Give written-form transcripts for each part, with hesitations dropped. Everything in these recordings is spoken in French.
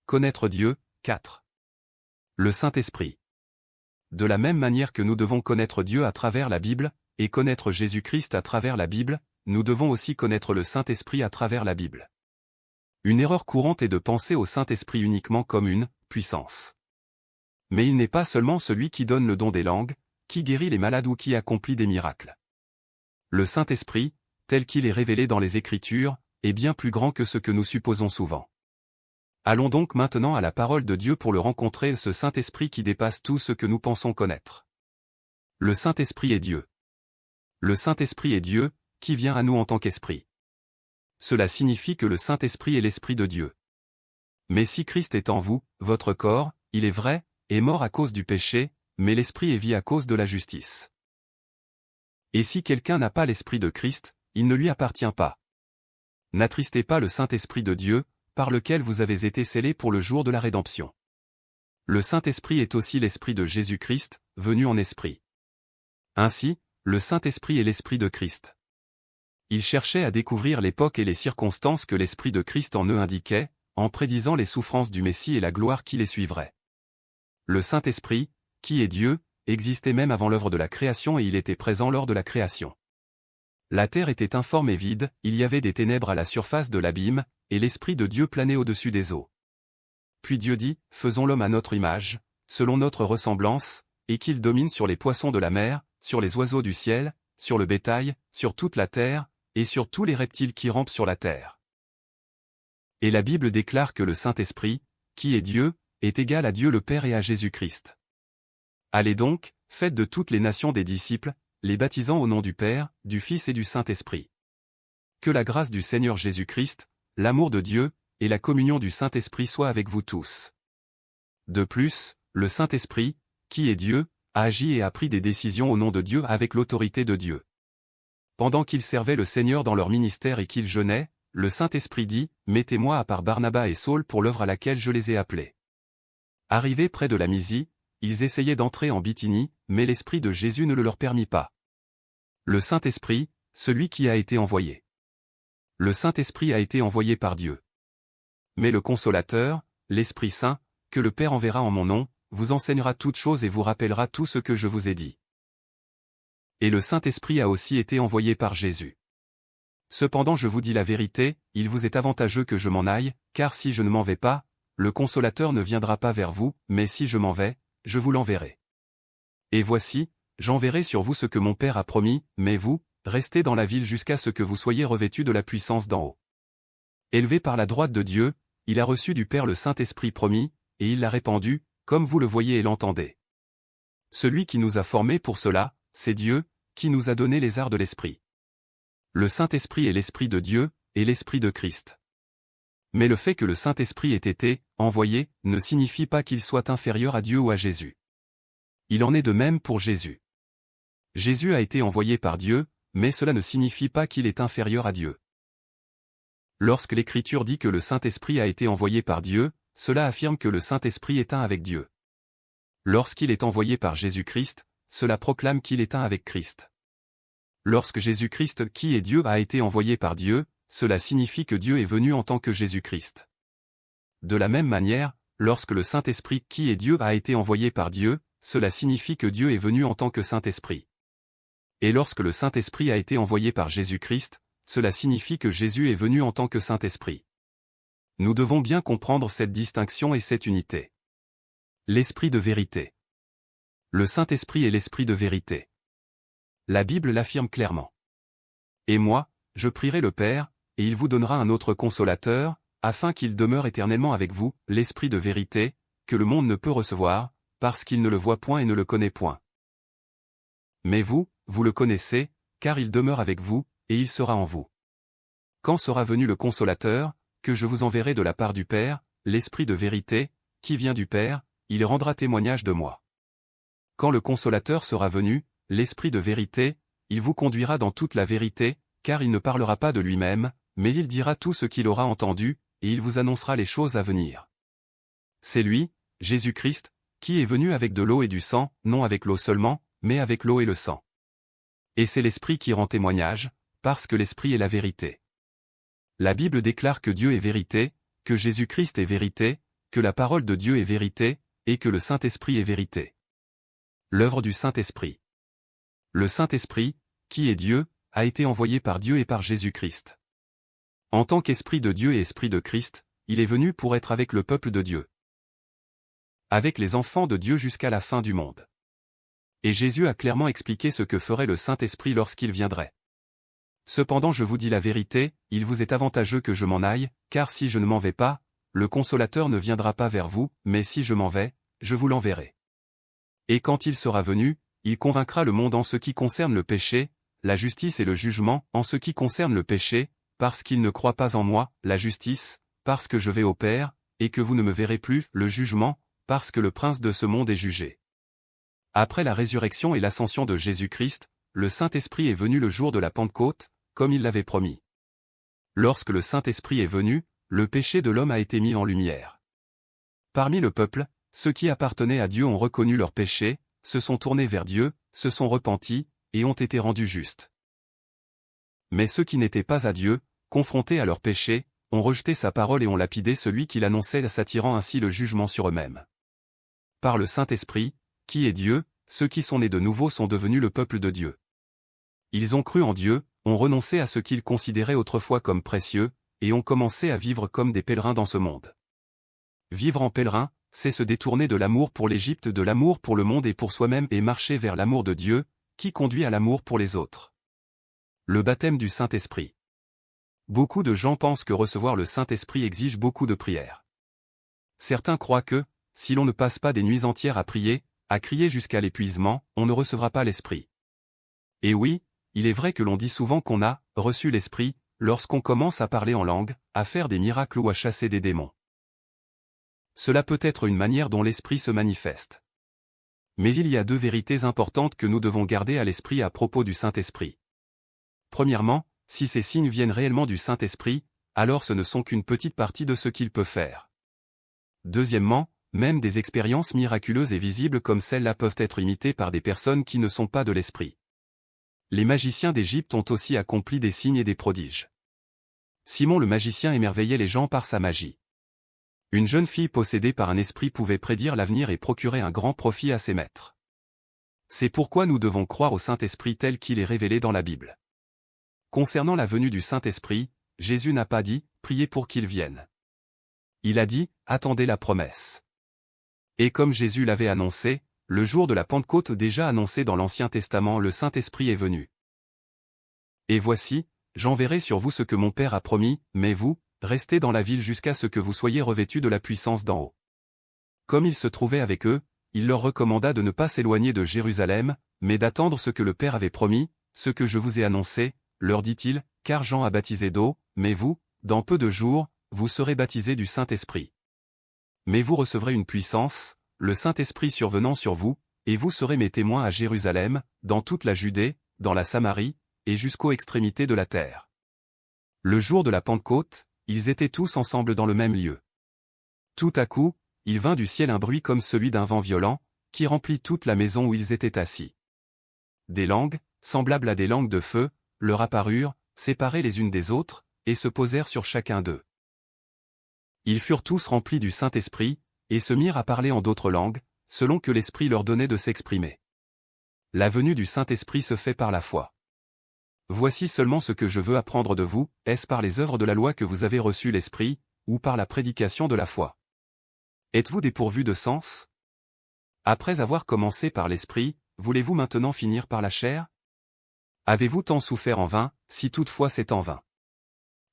Connaître Dieu, 4. Le Saint-Esprit. De la même manière que nous devons connaître Dieu à travers la Bible, et connaître Jésus-Christ à travers la Bible, nous devons aussi connaître le Saint-Esprit à travers la Bible. Une erreur courante est de penser au Saint-Esprit uniquement comme une puissance. Mais il n'est pas seulement celui qui donne le don des langues, qui guérit les malades ou qui accomplit des miracles. Le Saint-Esprit, tel qu'il est révélé dans les Écritures, est bien plus grand que ce que nous supposons souvent. Allons donc maintenant à la parole de Dieu pour le rencontrer, ce Saint-Esprit qui dépasse tout ce que nous pensons connaître. Le Saint-Esprit est Dieu. Le Saint-Esprit est Dieu, qui vient à nous en tant qu'Esprit. Cela signifie que le Saint-Esprit est l'Esprit de Dieu. Mais si Christ est en vous, votre corps, il est vrai, est mort à cause du péché, mais l'Esprit est vie à cause de la justice. Et si quelqu'un n'a pas l'Esprit de Christ, il ne lui appartient pas. N'attristez pas le Saint-Esprit de Dieu, par lequel vous avez été scellés pour le jour de la rédemption. Le Saint-Esprit est aussi l'Esprit de Jésus-Christ, venu en esprit. Ainsi, le Saint-Esprit est l'Esprit de Christ. Ils cherchaient à découvrir l'époque et les circonstances que l'Esprit de Christ en eux indiquait, en prédisant les souffrances du Messie et la gloire qui les suivrait. Le Saint-Esprit, qui est Dieu, existait même avant l'œuvre de la création et il était présent lors de la création. La terre était informe et vide, il y avait des ténèbres à la surface de l'abîme, et l'Esprit de Dieu planait au-dessus des eaux. Puis Dieu dit, « Faisons l'homme à notre image, selon notre ressemblance, et qu'il domine sur les poissons de la mer, sur les oiseaux du ciel, sur le bétail, sur toute la terre, et sur tous les reptiles qui rampent sur la terre. » Et la Bible déclare que le Saint-Esprit, qui est Dieu, est égal à Dieu le Père et à Jésus-Christ. Allez donc, faites de toutes les nations des disciples, les baptisant au nom du Père, du Fils et du Saint-Esprit. Que la grâce du Seigneur Jésus-Christ, l'amour de Dieu, et la communion du Saint-Esprit soient avec vous tous. De plus, le Saint-Esprit, qui est Dieu, a agi et a pris des décisions au nom de Dieu avec l'autorité de Dieu. Pendant qu'ils servaient le Seigneur dans leur ministère et qu'ils jeûnaient, le Saint-Esprit dit, « Mettez-moi à part Barnabas et Saul pour l'œuvre à laquelle je les ai appelés. » Arrivés près de la Mysie, ils essayaient d'entrer en Bithynie, mais l'Esprit de Jésus ne le leur permit pas. Le Saint-Esprit, celui qui a été envoyé. Le Saint-Esprit a été envoyé par Dieu. Mais le Consolateur, l'Esprit Saint, que le Père enverra en mon nom, vous enseignera toutes choses et vous rappellera tout ce que je vous ai dit. Et le Saint-Esprit a aussi été envoyé par Jésus. Cependant je vous dis la vérité, il vous est avantageux que je m'en aille, car si je ne m'en vais pas, le Consolateur ne viendra pas vers vous, mais si je m'en vais, je vous l'enverrai. Et voici, j'enverrai sur vous ce que mon Père a promis, mais vous, restez dans la ville jusqu'à ce que vous soyez revêtus de la puissance d'en haut. Élevé par la droite de Dieu, il a reçu du Père le Saint-Esprit promis, et il l'a répandu, comme vous le voyez et l'entendez. Celui qui nous a formés pour cela, c'est Dieu, qui nous a donné les arts de l'Esprit. Le Saint-Esprit est l'Esprit de Dieu, et l'Esprit de Christ. Mais le fait que le Saint-Esprit ait été envoyé ne signifie pas qu'il soit inférieur à Dieu ou à Jésus. Il en est de même pour Jésus. Jésus a été envoyé par Dieu, mais cela ne signifie pas qu'il est inférieur à Dieu. Lorsque l'Écriture dit que le Saint-Esprit a été envoyé par Dieu, cela affirme que le Saint-Esprit est un avec Dieu. Lorsqu'il est envoyé par Jésus-Christ, cela proclame qu'il est un avec Christ. Lorsque Jésus-Christ, qui est Dieu, a été envoyé par Dieu, cela signifie que Dieu est venu en tant que Jésus-Christ. De la même manière, lorsque le Saint-Esprit, qui est Dieu, a été envoyé par Dieu, cela signifie que Dieu est venu en tant que Saint-Esprit. Et lorsque le Saint-Esprit a été envoyé par Jésus-Christ, cela signifie que Jésus est venu en tant que Saint-Esprit. Nous devons bien comprendre cette distinction et cette unité. L'Esprit de vérité. Le Saint-Esprit est l'Esprit de vérité. La Bible l'affirme clairement. Et moi, je prierai le Père, et il vous donnera un autre consolateur, afin qu'il demeure éternellement avec vous, l'Esprit de vérité, que le monde ne peut recevoir, parce qu'il ne le voit point et ne le connaît point. Mais vous, vous le connaissez, car il demeure avec vous, et il sera en vous. Quand sera venu le Consolateur, que je vous enverrai de la part du Père, l'Esprit de vérité, qui vient du Père, il rendra témoignage de moi. Quand le Consolateur sera venu, l'Esprit de vérité, il vous conduira dans toute la vérité, car il ne parlera pas de lui-même, mais il dira tout ce qu'il aura entendu, et il vous annoncera les choses à venir. C'est lui, Jésus-Christ, qui est venu avec de l'eau et du sang, non avec l'eau seulement, mais avec l'eau et le sang. Et c'est l'Esprit qui rend témoignage, parce que l'Esprit est la vérité. La Bible déclare que Dieu est vérité, que Jésus-Christ est vérité, que la parole de Dieu est vérité, et que le Saint-Esprit est vérité. L'œuvre du Saint-Esprit. Le Saint-Esprit, qui est Dieu, a été envoyé par Dieu et par Jésus-Christ. En tant qu'Esprit de Dieu et Esprit de Christ, il est venu pour être avec le peuple de Dieu, avec les enfants de Dieu jusqu'à la fin du monde. Et Jésus a clairement expliqué ce que ferait le Saint-Esprit lorsqu'il viendrait. Cependant je vous dis la vérité, il vous est avantageux que je m'en aille, car si je ne m'en vais pas, le Consolateur ne viendra pas vers vous, mais si je m'en vais, je vous l'enverrai. Et quand il sera venu, il convaincra le monde en ce qui concerne le péché, la justice et le jugement, en ce qui concerne le péché, parce qu'il ne croit pas en moi, la justice, parce que je vais au Père, et que vous ne me verrez plus, le jugement, parce que le prince de ce monde est jugé. Après la résurrection et l'ascension de Jésus-Christ, le Saint-Esprit est venu le jour de la Pentecôte, comme il l'avait promis. Lorsque le Saint-Esprit est venu, le péché de l'homme a été mis en lumière. Parmi le peuple, ceux qui appartenaient à Dieu ont reconnu leur péché, se sont tournés vers Dieu, se sont repentis, et ont été rendus justes. Mais ceux qui n'étaient pas à Dieu, confrontés à leur péché, ont rejeté sa parole et ont lapidé celui qui l'annonçait, s'attirant ainsi le jugement sur eux-mêmes. Par le Saint-Esprit, qui est Dieu, ceux qui sont nés de nouveau sont devenus le peuple de Dieu. Ils ont cru en Dieu, ont renoncé à ce qu'ils considéraient autrefois comme précieux, et ont commencé à vivre comme des pèlerins dans ce monde. Vivre en pèlerin, c'est se détourner de l'amour pour l'Égypte, de l'amour pour le monde et pour soi-même et marcher vers l'amour de Dieu, qui conduit à l'amour pour les autres. Le baptême du Saint-Esprit. Beaucoup de gens pensent que recevoir le Saint-Esprit exige beaucoup de prières. Certains croient que, si l'on ne passe pas des nuits entières à prier, à crier jusqu'à l'épuisement, on ne recevra pas l'Esprit. Et oui, il est vrai que l'on dit souvent qu'on a reçu l'Esprit, lorsqu'on commence à parler en langue, à faire des miracles ou à chasser des démons. Cela peut être une manière dont l'Esprit se manifeste. Mais il y a deux vérités importantes que nous devons garder à l'esprit à propos du Saint-Esprit. Premièrement, si ces signes viennent réellement du Saint-Esprit, alors ce ne sont qu'une petite partie de ce qu'il peut faire. Deuxièmement, même des expériences miraculeuses et visibles comme celles-là peuvent être imitées par des personnes qui ne sont pas de l'Esprit. Les magiciens d'Égypte ont aussi accompli des signes et des prodiges. Simon le magicien émerveillait les gens par sa magie. Une jeune fille possédée par un esprit pouvait prédire l'avenir et procurer un grand profit à ses maîtres. C'est pourquoi nous devons croire au Saint-Esprit tel qu'il est révélé dans la Bible. Concernant la venue du Saint-Esprit, Jésus n'a pas dit « priez pour qu'il vienne ». Il a dit « attendez la promesse ». Et comme Jésus l'avait annoncé, le jour de la Pentecôte déjà annoncé dans l'Ancien Testament, le Saint-Esprit est venu. Et voici, j'enverrai sur vous ce que mon Père a promis, mais vous, restez dans la ville jusqu'à ce que vous soyez revêtus de la puissance d'en haut. Comme il se trouvait avec eux, il leur recommanda de ne pas s'éloigner de Jérusalem, mais d'attendre ce que le Père avait promis, ce que je vous ai annoncé, leur dit-il, car Jean a baptisé d'eau, mais vous, dans peu de jours, vous serez baptisés du Saint-Esprit. Mais vous recevrez une puissance, le Saint-Esprit survenant sur vous, et vous serez mes témoins à Jérusalem, dans toute la Judée, dans la Samarie, et jusqu'aux extrémités de la terre. Le jour de la Pentecôte, ils étaient tous ensemble dans le même lieu. Tout à coup, il vint du ciel un bruit comme celui d'un vent violent, qui remplit toute la maison où ils étaient assis. Des langues, semblables à des langues de feu, leur apparurent, séparées les unes des autres, et se posèrent sur chacun d'eux. Ils furent tous remplis du Saint-Esprit, et se mirent à parler en d'autres langues, selon que l'Esprit leur donnait de s'exprimer. La venue du Saint-Esprit se fait par la foi. Voici seulement ce que je veux apprendre de vous, est-ce par les œuvres de la loi que vous avez reçu l'Esprit, ou par la prédication de la foi? Êtes-vous dépourvus de sens? Après avoir commencé par l'Esprit, voulez-vous maintenant finir par la chair? Avez-vous tant souffert en vain, si toutefois c'est en vain?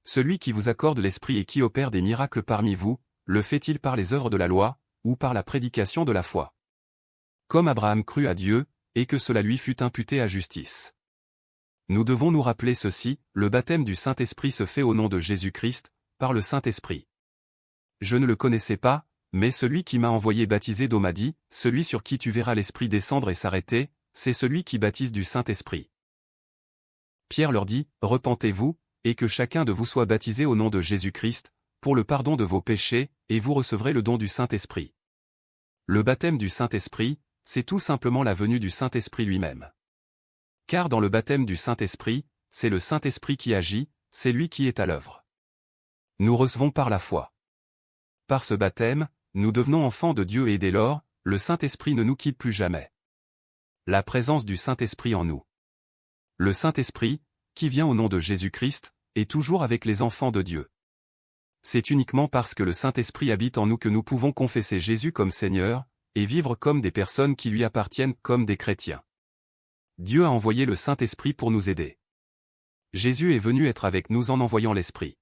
Celui qui vous accorde l'Esprit et qui opère des miracles parmi vous, le fait-il par les œuvres de la loi, ou par la prédication de la foi? Comme Abraham crut à Dieu, et que cela lui fut imputé à justice. Nous devons nous rappeler ceci, le baptême du Saint-Esprit se fait au nom de Jésus-Christ, par le Saint-Esprit. Je ne le connaissais pas, mais celui qui m'a envoyé baptiser d'eau m'a dit, celui sur qui tu verras l'Esprit descendre et s'arrêter, c'est celui qui baptise du Saint-Esprit. Pierre leur dit, repentez-vous, et que chacun de vous soit baptisé au nom de Jésus-Christ, pour le pardon de vos péchés, et vous recevrez le don du Saint-Esprit. Le baptême du Saint-Esprit, c'est tout simplement la venue du Saint-Esprit lui-même. Car dans le baptême du Saint-Esprit, c'est le Saint-Esprit qui agit, c'est lui qui est à l'œuvre. Nous recevons par la foi. Par ce baptême, nous devenons enfants de Dieu et dès lors, le Saint-Esprit ne nous quitte plus jamais. La présence du Saint-Esprit en nous. Le Saint-Esprit, qui vient au nom de Jésus-Christ, est toujours avec les enfants de Dieu. C'est uniquement parce que le Saint-Esprit habite en nous que nous pouvons confesser Jésus comme Seigneur, et vivre comme des personnes qui lui appartiennent comme des chrétiens. Dieu a envoyé le Saint-Esprit pour nous aider. Jésus est venu être avec nous en envoyant l'Esprit.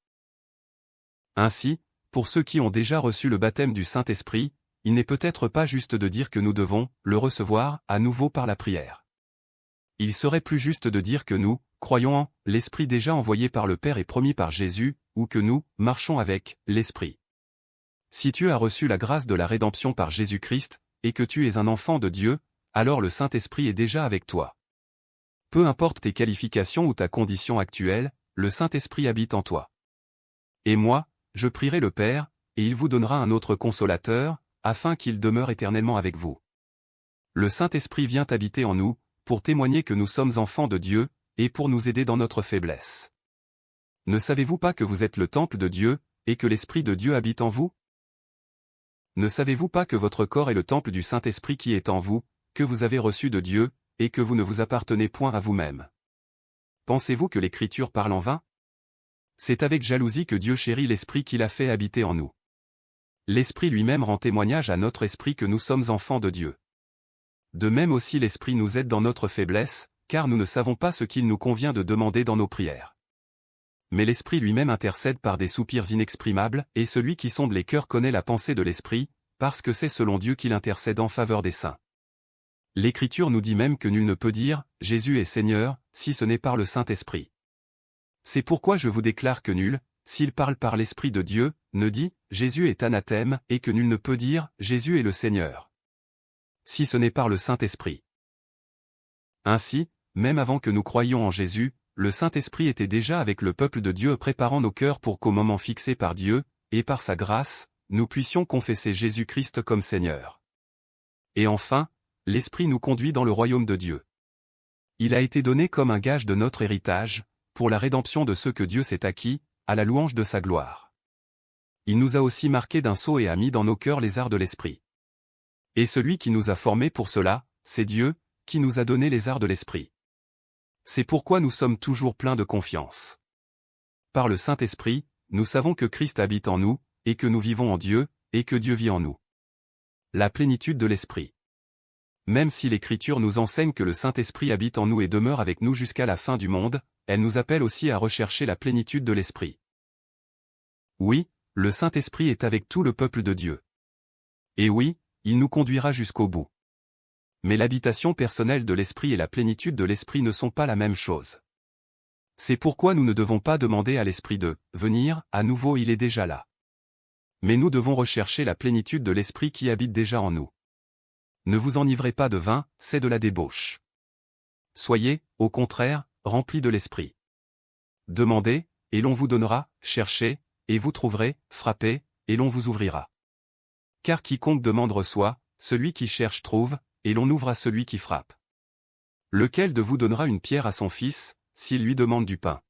Ainsi, pour ceux qui ont déjà reçu le baptême du Saint-Esprit, il n'est peut-être pas juste de dire que nous devons le recevoir à nouveau par la prière. Il serait plus juste de dire que nous croyons en l'Esprit déjà envoyé par le Père et promis par Jésus, ou que nous marchons avec l'Esprit. Si tu as reçu la grâce de la rédemption par Jésus-Christ, et que tu es un enfant de Dieu, alors le Saint-Esprit est déjà avec toi. Peu importe tes qualifications ou ta condition actuelle, le Saint-Esprit habite en toi. Et moi, je prierai le Père, et il vous donnera un autre consolateur, afin qu'il demeure éternellement avec vous. Le Saint-Esprit vient habiter en nous, pour témoigner que nous sommes enfants de Dieu, et pour nous aider dans notre faiblesse. Ne savez-vous pas que vous êtes le temple de Dieu, et que l'Esprit de Dieu habite en vous? Ne savez-vous pas que votre corps est le temple du Saint-Esprit qui est en vous, que vous avez reçu de Dieu, et que vous ne vous appartenez point à vous-même? Pensez-vous que l'Écriture parle en vain? C'est avec jalousie que Dieu chérit l'Esprit qu'il a fait habiter en nous. L'Esprit lui-même rend témoignage à notre esprit que nous sommes enfants de Dieu. De même aussi l'Esprit nous aide dans notre faiblesse, car nous ne savons pas ce qu'il nous convient de demander dans nos prières. Mais l'Esprit lui-même intercède par des soupirs inexprimables, et celui qui sonde les cœurs connaît la pensée de l'Esprit, parce que c'est selon Dieu qu'il intercède en faveur des saints. L'Écriture nous dit même que nul ne peut dire « Jésus est Seigneur » si ce n'est par le Saint-Esprit. C'est pourquoi je vous déclare que nul, s'il parle par l'Esprit de Dieu, ne dit « Jésus est anathème » et que nul ne peut dire « Jésus est le Seigneur » si ce n'est par le Saint-Esprit. Ainsi, même avant que nous croyions en Jésus, le Saint-Esprit était déjà avec le peuple de Dieu préparant nos cœurs pour qu'au moment fixé par Dieu, et par sa grâce, nous puissions confesser Jésus-Christ comme Seigneur. Et enfin, l'Esprit nous conduit dans le royaume de Dieu. Il a été donné comme un gage de notre héritage, pour la rédemption de ceux que Dieu s'est acquis, à la louange de sa gloire. Il nous a aussi marqués d'un sceau et a mis dans nos cœurs les arts de l'Esprit. Et celui qui nous a formés pour cela, c'est Dieu, qui nous a donné les arts de l'Esprit. C'est pourquoi nous sommes toujours pleins de confiance. Par le Saint-Esprit, nous savons que Christ habite en nous, et que nous vivons en Dieu, et que Dieu vit en nous. La plénitude de l'Esprit. Même si l'Écriture nous enseigne que le Saint-Esprit habite en nous et demeure avec nous jusqu'à la fin du monde, elle nous appelle aussi à rechercher la plénitude de l'Esprit. Oui, le Saint-Esprit est avec tout le peuple de Dieu. Et oui, il nous conduira jusqu'au bout. Mais l'habitation personnelle de l'Esprit et la plénitude de l'Esprit ne sont pas la même chose. C'est pourquoi nous ne devons pas demander à l'Esprit de « venir », à nouveau il est déjà là. Mais nous devons rechercher la plénitude de l'Esprit qui habite déjà en nous. Ne vous enivrez pas de vin, c'est de la débauche. Soyez, au contraire, remplis de l'Esprit. Demandez, et l'on vous donnera, cherchez, et vous trouverez, frappez, et l'on vous ouvrira. Car quiconque demande reçoit, celui qui cherche trouve, et l'on ouvre à celui qui frappe. Lequel de vous donnera une pierre à son fils, s'il lui demande du pain?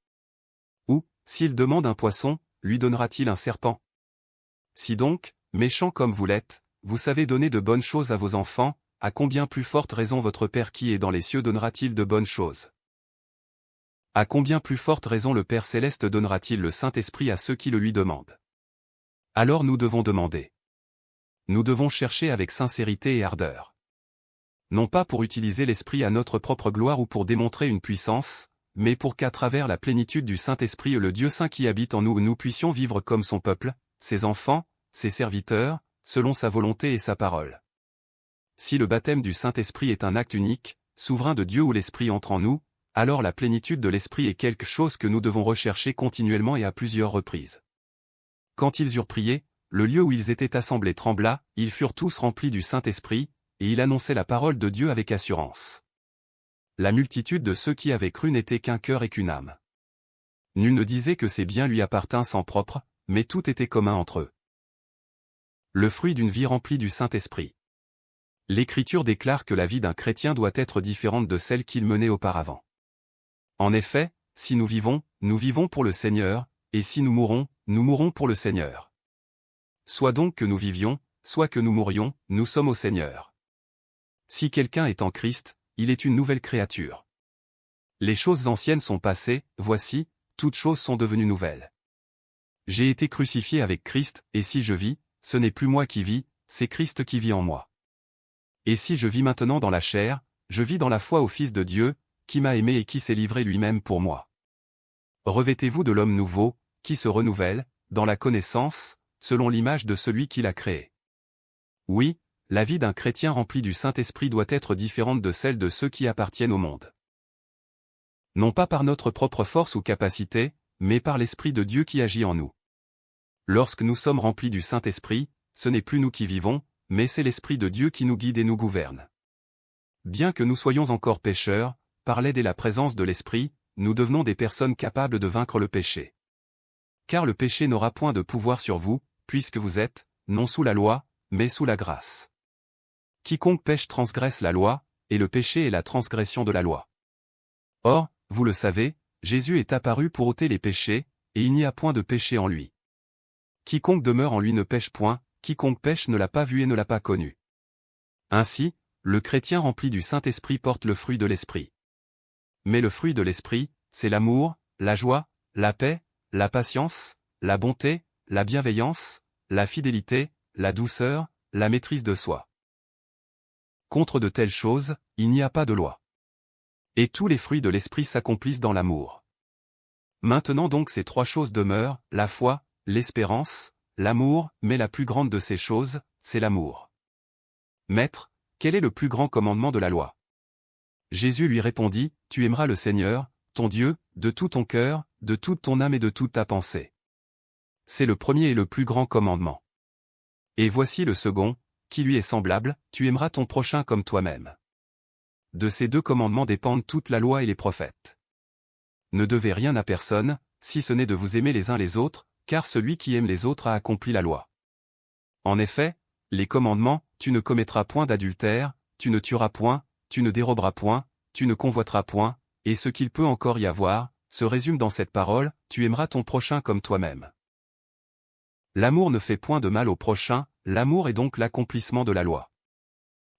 Ou, s'il demande un poisson, lui donnera-t-il un serpent? Si donc, méchants comme vous l'êtes, vous savez donner de bonnes choses à vos enfants, à combien plus forte raison votre Père qui est dans les cieux donnera-t-il de bonnes choses? À combien plus forte raison le Père Céleste donnera-t-il le Saint-Esprit à ceux qui le lui demandent? Alors nous devons demander. Nous devons chercher avec sincérité et ardeur. Non pas pour utiliser l'Esprit à notre propre gloire ou pour démontrer une puissance, mais pour qu'à travers la plénitude du Saint-Esprit et le Dieu Saint qui habite en nous, nous puissions vivre comme son peuple, ses enfants, ses serviteurs, selon sa volonté et sa parole. Si le baptême du Saint-Esprit est un acte unique, souverain de Dieu où l'Esprit entre en nous, alors la plénitude de l'Esprit est quelque chose que nous devons rechercher continuellement et à plusieurs reprises. Quand ils eurent prié, le lieu où ils étaient assemblés trembla, ils furent tous remplis du Saint-Esprit, et ils annonçaient la parole de Dieu avec assurance. La multitude de ceux qui avaient cru n'était qu'un cœur et qu'une âme. Nul ne disait que ses biens lui appartinssent en propre, mais tout était commun entre eux. Le fruit d'une vie remplie du Saint-Esprit. L'Écriture déclare que la vie d'un chrétien doit être différente de celle qu'il menait auparavant. En effet, si nous vivons pour le Seigneur, et si nous mourons pour le Seigneur. Soit donc que nous vivions, soit que nous mourions, nous sommes au Seigneur. Si quelqu'un est en Christ, il est une nouvelle créature. Les choses anciennes sont passées, voici, toutes choses sont devenues nouvelles. J'ai été crucifié avec Christ, et si je vis, ce n'est plus moi qui vis, c'est Christ qui vit en moi. Et si je vis maintenant dans la chair, je vis dans la foi au Fils de Dieu, qui m'a aimé et qui s'est livré lui-même pour moi. Revêtez-vous de l'homme nouveau, qui se renouvelle, dans la connaissance, selon l'image de celui qui l'a créé. Oui, la vie d'un chrétien rempli du Saint-Esprit doit être différente de celle de ceux qui appartiennent au monde. Non pas par notre propre force ou capacité, mais par l'Esprit de Dieu qui agit en nous. Lorsque nous sommes remplis du Saint-Esprit, ce n'est plus nous qui vivons, mais c'est l'Esprit de Dieu qui nous guide et nous gouverne. Bien que nous soyons encore pécheurs, par l'aide et la présence de l'Esprit, nous devenons des personnes capables de vaincre le péché. Car le péché n'aura point de pouvoir sur vous, puisque vous êtes, non sous la loi, mais sous la grâce. Quiconque pêche transgresse la loi, et le péché est la transgression de la loi. Or, vous le savez, Jésus est apparu pour ôter les péchés, et il n'y a point de péché en lui. Quiconque demeure en lui ne pêche point, quiconque pêche ne l'a pas vu et ne l'a pas connu. Ainsi, le chrétien rempli du Saint-Esprit porte le fruit de l'Esprit. Mais le fruit de l'Esprit, c'est l'amour, la joie, la paix, la patience, la bonté, la bienveillance, la fidélité, la douceur, la maîtrise de soi. Contre de telles choses, il n'y a pas de loi. Et tous les fruits de l'Esprit s'accomplissent dans l'amour. Maintenant donc ces trois choses demeurent, la foi, l'espérance, l'amour, mais la plus grande de ces choses, c'est l'amour. Maître, quel est le plus grand commandement de la loi? Jésus lui répondit, tu aimeras le Seigneur, ton Dieu, de tout ton cœur, de toute ton âme et de toute ta pensée. C'est le premier et le plus grand commandement. Et voici le second, qui lui est semblable, tu aimeras ton prochain comme toi-même. De ces deux commandements dépendent toute la loi et les prophètes. Ne devez rien à personne, si ce n'est de vous aimer les uns les autres, car celui qui aime les autres a accompli la loi. En effet, les commandements, tu ne commettras point d'adultère, tu ne tueras point, tu ne déroberas point, tu ne convoiteras point, et ce qu'il peut encore y avoir, se résume dans cette parole, tu aimeras ton prochain comme toi-même. L'amour ne fait point de mal au prochain, l'amour est donc l'accomplissement de la loi.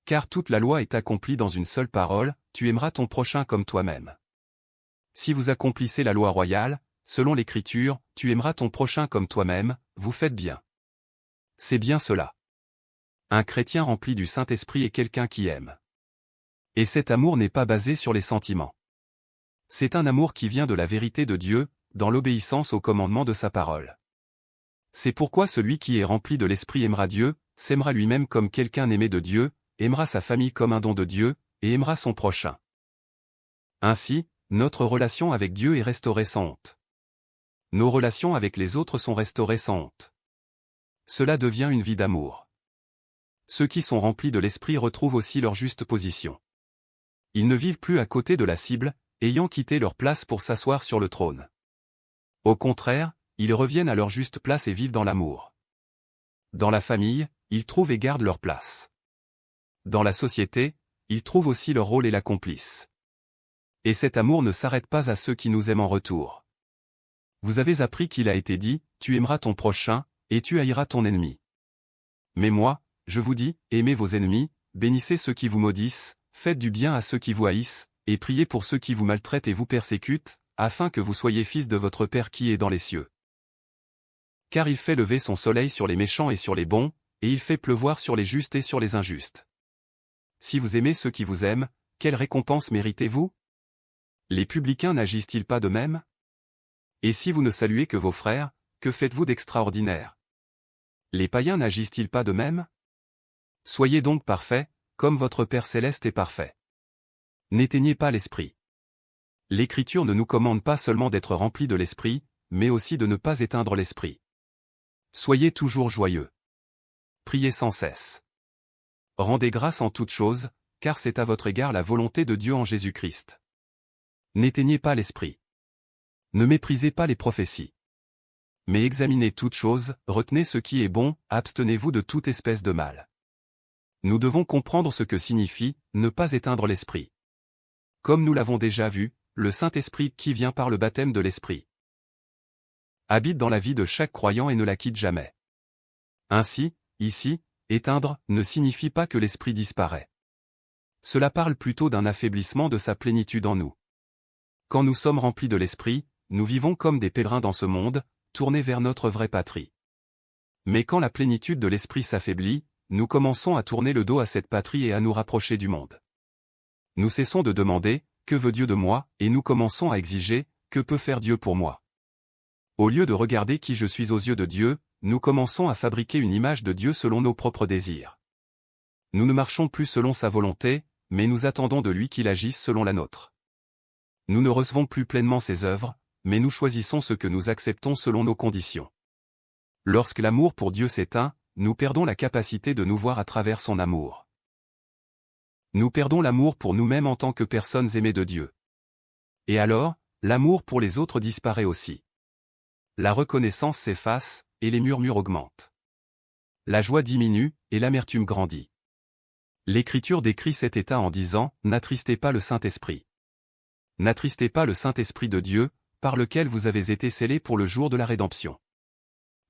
Car toute la loi est accomplie dans une seule parole, tu aimeras ton prochain comme toi-même. Si vous accomplissez la loi royale, selon l'Écriture, tu aimeras ton prochain comme toi-même, vous faites bien. C'est bien cela. Un chrétien rempli du Saint-Esprit est quelqu'un qui aime. Et cet amour n'est pas basé sur les sentiments. C'est un amour qui vient de la vérité de Dieu, dans l'obéissance aux commandements de sa parole. C'est pourquoi celui qui est rempli de l'Esprit aimera Dieu, s'aimera lui-même comme quelqu'un aimé de Dieu, aimera sa famille comme un don de Dieu, et aimera son prochain. Ainsi, notre relation avec Dieu est restaurée sans honte. Nos relations avec les autres sont restaurées sans honte. Cela devient une vie d'amour. Ceux qui sont remplis de l'Esprit retrouvent aussi leur juste position. Ils ne vivent plus à côté de la cible, ayant quitté leur place pour s'asseoir sur le trône. Au contraire, ils reviennent à leur juste place et vivent dans l'amour. Dans la famille, ils trouvent et gardent leur place. Dans la société, ils trouvent aussi leur rôle et l'accomplissent. Et cet amour ne s'arrête pas à ceux qui nous aiment en retour. Vous avez appris qu'il a été dit, tu aimeras ton prochain, et tu haïras ton ennemi. Mais moi, je vous dis, aimez vos ennemis, bénissez ceux qui vous maudissent, faites du bien à ceux qui vous haïssent, et priez pour ceux qui vous maltraitent et vous persécutent, afin que vous soyez fils de votre Père qui est dans les cieux. Car il fait lever son soleil sur les méchants et sur les bons, et il fait pleuvoir sur les justes et sur les injustes. Si vous aimez ceux qui vous aiment, quelle récompense méritez-vous? Les publicains n'agissent-ils pas de même? Et si vous ne saluez que vos frères, que faites-vous d'extraordinaire? Les païens n'agissent-ils pas de même? Soyez donc parfaits, comme votre Père céleste est parfait. N'éteignez pas l'esprit. L'Écriture ne nous commande pas seulement d'être remplis de l'esprit, mais aussi de ne pas éteindre l'esprit. Soyez toujours joyeux. Priez sans cesse. Rendez grâce en toutes choses, car c'est à votre égard la volonté de Dieu en Jésus-Christ. N'éteignez pas l'esprit. Ne méprisez pas les prophéties. Mais examinez toutes choses, retenez ce qui est bon, abstenez-vous de toute espèce de mal. Nous devons comprendre ce que signifie « ne pas éteindre l'esprit ». Comme nous l'avons déjà vu, le Saint-Esprit qui vient par le baptême de l'Esprit habite dans la vie de chaque croyant et ne la quitte jamais. Ainsi, ici, Éteindre ne signifie pas que l'esprit disparaît. Cela parle plutôt d'un affaiblissement de sa plénitude en nous. Quand nous sommes remplis de l'esprit, nous vivons comme des pèlerins dans ce monde, tournés vers notre vraie patrie. Mais quand la plénitude de l'esprit s'affaiblit, nous commençons à tourner le dos à cette patrie et à nous rapprocher du monde. Nous cessons de demander « Que veut Dieu de moi ?» et nous commençons à exiger « Que peut faire Dieu pour moi ?» Au lieu de regarder qui je suis aux yeux de Dieu, nous commençons à fabriquer une image de Dieu selon nos propres désirs. Nous ne marchons plus selon sa volonté, mais nous attendons de lui qu'il agisse selon la nôtre. Nous ne recevons plus pleinement ses œuvres, mais nous choisissons ce que nous acceptons selon nos conditions. Lorsque l'amour pour Dieu s'éteint, nous perdons la capacité de nous voir à travers son amour. Nous perdons l'amour pour nous-mêmes en tant que personnes aimées de Dieu. Et alors, l'amour pour les autres disparaît aussi. La reconnaissance s'efface, et les murmures augmentent. La joie diminue, et l'amertume grandit. L'Écriture décrit cet état en disant « N'attristez pas le Saint-Esprit. N'attristez pas le Saint-Esprit de Dieu, par lequel vous avez été scellés pour le jour de la rédemption.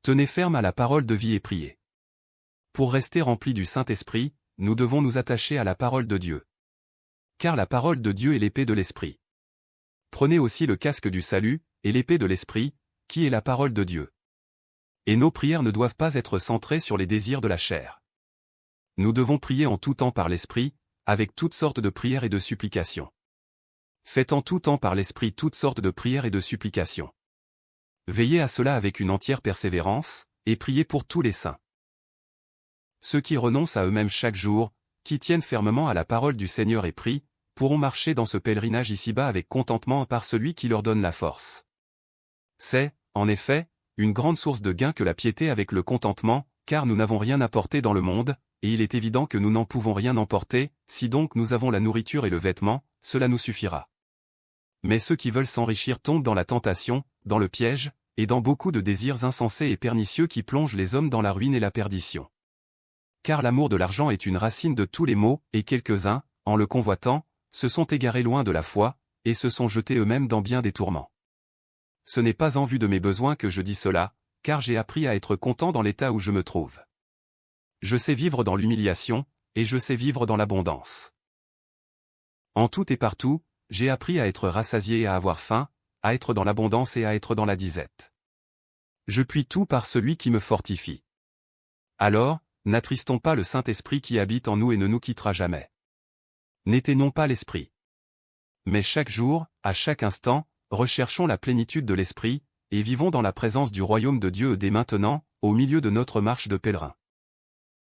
Tenez ferme à la parole de vie et priez. » Pour rester remplis du Saint-Esprit, nous devons nous attacher à la parole de Dieu. Car la parole de Dieu est l'épée de l'Esprit. Prenez aussi le casque du salut, et l'épée de l'Esprit, qui est la parole de Dieu. Et nos prières ne doivent pas être centrées sur les désirs de la chair. Nous devons prier en tout temps par l'Esprit, avec toutes sortes de prières et de supplications. Faites en tout temps par l'Esprit toutes sortes de prières et de supplications. Veillez à cela avec une entière persévérance, et priez pour tous les saints. Ceux qui renoncent à eux-mêmes chaque jour, qui tiennent fermement à la parole du Seigneur et prient, pourront marcher dans ce pèlerinage ici-bas avec contentement par celui qui leur donne la force. C'est, en effet, une grande source de gain que la piété avec le contentement, car nous n'avons rien apporté dans le monde, et il est évident que nous n'en pouvons rien emporter, si donc nous avons la nourriture et le vêtement, cela nous suffira. Mais ceux qui veulent s'enrichir tombent dans la tentation, dans le piège, et dans beaucoup de désirs insensés et pernicieux qui plongent les hommes dans la ruine et la perdition. Car l'amour de l'argent est une racine de tous les maux, et quelques-uns, en le convoitant, se sont égarés loin de la foi, et se sont jetés eux-mêmes dans bien des tourments. Ce n'est pas en vue de mes besoins que je dis cela, car j'ai appris à être content dans l'état où je me trouve. Je sais vivre dans l'humiliation, et je sais vivre dans l'abondance. En tout et partout, j'ai appris à être rassasié et à avoir faim, à être dans l'abondance et à être dans la disette. Je puis tout par celui qui me fortifie. Alors, n'attristons pas le Saint-Esprit qui habite en nous et ne nous quittera jamais. N'éteignons pas l'Esprit. Mais chaque jour, à chaque instant, recherchons la plénitude de l'Esprit, et vivons dans la présence du royaume de Dieu dès maintenant, au milieu de notre marche de pèlerin.